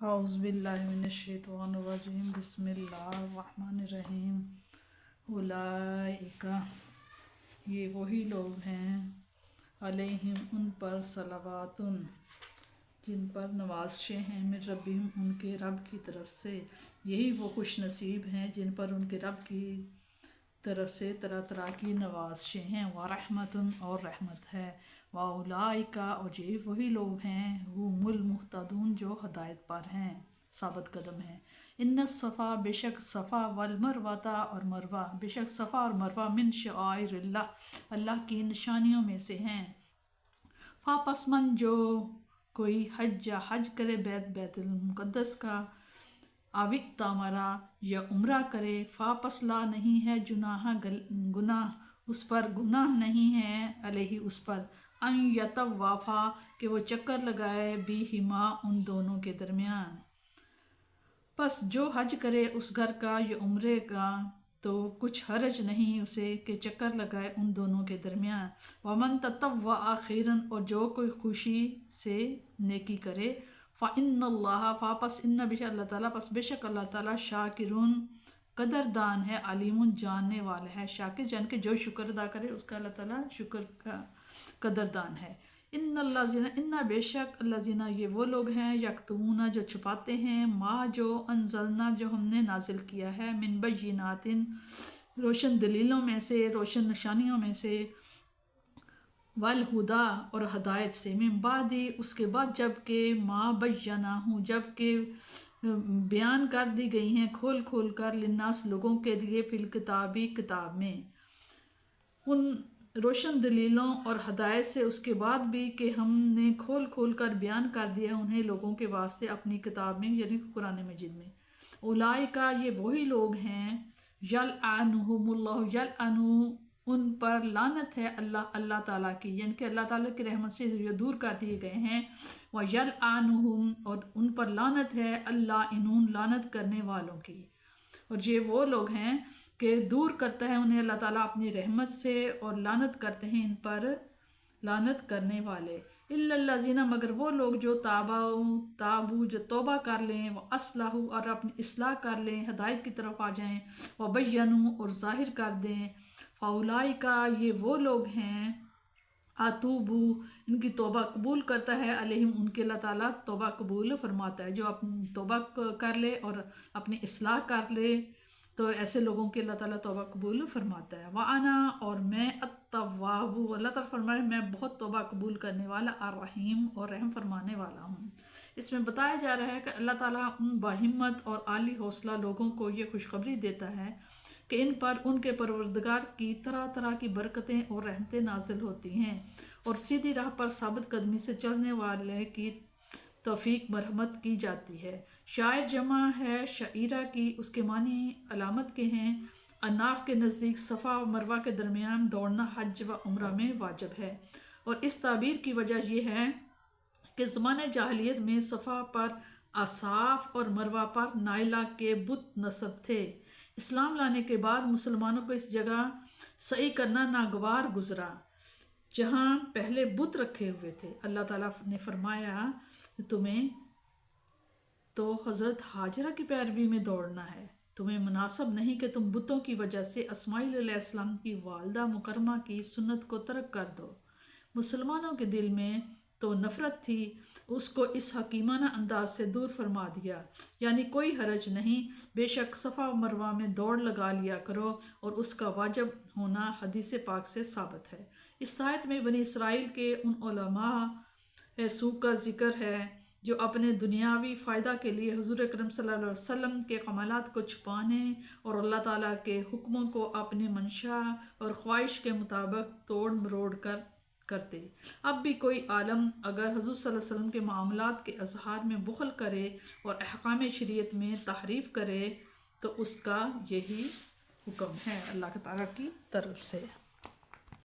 اعوذ باللہ من الشیطان الرجیم بسم اللہ الرحمن الرحیم اولئک یہ وہی لوگ ہیں علیہم ان پر صلوات جن پر نوازشیں ہیں من ربہم ان کے رب کی طرف سے، یہی وہ خوش نصیب ہیں جن پر ان کے رب کی طرف سے طرح طرح کی نوازشیں ہیں، ورحمت اور رحمت ہے، واولئک اور یہ وہی لوگ ہیں ہم المہتدون جو ہدایت پر ہیں، ثابت قدم ہیں۔ ان الصفا بے شک صفا والمروہ اور مروہ بے شک صفا اور مروہ من شعائر اللہ اللہ کی نشانیوں میں سے ہیں۔ پس من جو کوئی حج کرے بیت المقدس کا، او اعتمرا یا عمرہ کرے، پس لا نہیں ہے گناہ اس پر، گناہ نہیں ہے علیہ اس پر، ان یطوفا کہ وہ چکر لگائے بہما ان دونوں کے درمیان۔ پس جو حج کرے اس گھر کا یا عمرے کا تو کچھ حرج نہیں اسے کہ چکر لگائے ان دونوں کے درمیان۔ ومن تطوع خیرا اور جو کوئی خوشی سے نیکی کرے، فإن اللہ پس ان بے شک اللہ تعالیٰ بے شک اللہ تعالیٰ شاکرون قدردان ہے، علیم جاننے والا ہے، شاکر جان کے جو شکر ادا کرے اس کا اللہ تعالیٰ شکر کا قدردان ہے۔ ان بے شک الذین یہ وہ لوگ ہیں یکتمون جو چھپاتے ہیں ما جو انزلنا جو ہم نے نازل کیا ہے، من بینات روشن دلیلوں میں سے، روشن نشانیوں میں سے، والہدا اور ہدایت سے، من بعد اس کے بعد جب کہ ما بیناہ جب کہ بیان کر دی گئی ہیں کھول کھول کر للناس لوگوں کے لیے فی الکتابی کتاب میں، ان روشن دلیلوں اور ہدایت سے اس کے بعد بھی کہ ہم نے کھول کھول کر بیان کر دیا انہیں لوگوں کے واسطے اپنی کتاب میں یعنی قرآن مجید میں۔ اولئک یہ وہی لوگ ہیں یلعنہم اللہ یلعنو ان پر لعنت ہے اللہ تعالیٰ کی، یعنی کہ اللہ تعالیٰ کی رحمت سے یہ دور کر دیے گئے ہیں، ویلعنہم اور ان پر لعنت ہے اللائنون لعنت کرنے والوں کی، اور یہ وہ لوگ ہیں کہ دور کرتا ہے انہیں اللہ تعالیٰ اپنی رحمت سے اور لعنت کرتے ہیں ان پر لعنت کرنے والے۔ الا الذین مگر وہ لوگ جو تابو جو توبہ کر لیں، واصلحوا اور اپنی اصلاح کر لیں، ہدایت کی طرف آ جائیں، وبینوا اور ظاہر کر دیں، فاولئک یہ وہ لوگ ہیں اتوبو ان کی توبہ قبول کرتا ہے، علیہم ان کے اللہ تعالیٰ توبہ قبول فرماتا ہے، جو اپنی توبہ کر لے اور اپنی اصلاح کر لے تو ایسے لوگوں کے اللہ تعالیٰ توبہ قبول فرماتا ہے۔ وَأَنَا اور میں التواب اللہ تعالیٰ فرمائے میں بہت توبہ قبول کرنے والا، الرحیم اور رحم فرمانے والا ہوں۔ اس میں بتایا جا رہا ہے کہ اللہ تعالیٰ ان باہمت اور عالی حوصلہ لوگوں کو یہ خوشخبری دیتا ہے کہ ان پر ان کے پروردگار کی طرح طرح کی برکتیں اور رحمتیں نازل ہوتی ہیں، اور سیدھی راہ پر ثابت قدمی سے چلنے والے کی توفیق مرحمت کی جاتی ہے۔ شاعر جمع ہے شعیرہ کی، اس کے معنی علامت کے ہیں۔ اناف کے نزدیک صفا و مروہ کے درمیان دوڑنا حج و عمرہ میں واجب ہے، اور اس تعبیر کی وجہ یہ ہے کہ زمانہ جاہلیت میں صفا پر اصحاف اور مروہ پر نائلہ کے بت نصب تھے۔ اسلام لانے کے بعد مسلمانوں کو اس جگہ سعی کرنا ناگوار گزرا جہاں پہلے بت رکھے ہوئے تھے۔ اللہ تعالیٰ نے فرمایا تمہیں تو حضرت ہاجرہ کی پیروی میں دوڑنا ہے، تمہیں مناسب نہیں کہ تم بتوں کی وجہ سے اسماعیل علیہ السلام کی والدہ مکرمہ کی سنت کو ترک کر دو۔ مسلمانوں کے دل میں تو نفرت تھی، اس کو اس حکیمانہ انداز سے دور فرما دیا، یعنی کوئی حرج نہیں، بے شک صفا و مروہ میں دوڑ لگا لیا کرو، اور اس کا واجب ہونا حدیث پاک سے ثابت ہے۔ اس آیت میں بنی اسرائیل کے ان علماء سو کا ذکر ہے جو اپنے دنیاوی فائدہ کے لیے حضور اکرم صلی اللہ علیہ وسلم کے کمالات کو چھپانے اور اللہ تعالیٰ کے حکموں کو اپنی منشا اور خواہش کے مطابق توڑ مروڑ کرتے۔ اب بھی کوئی عالم اگر حضور صلی اللہ علیہ وسلم کے معاملات کے اظہار میں بخل کرے اور احکام شریعت میں تحریف کرے تو اس کا یہی حکم ہے اللہ تعالیٰ کی طرف سے۔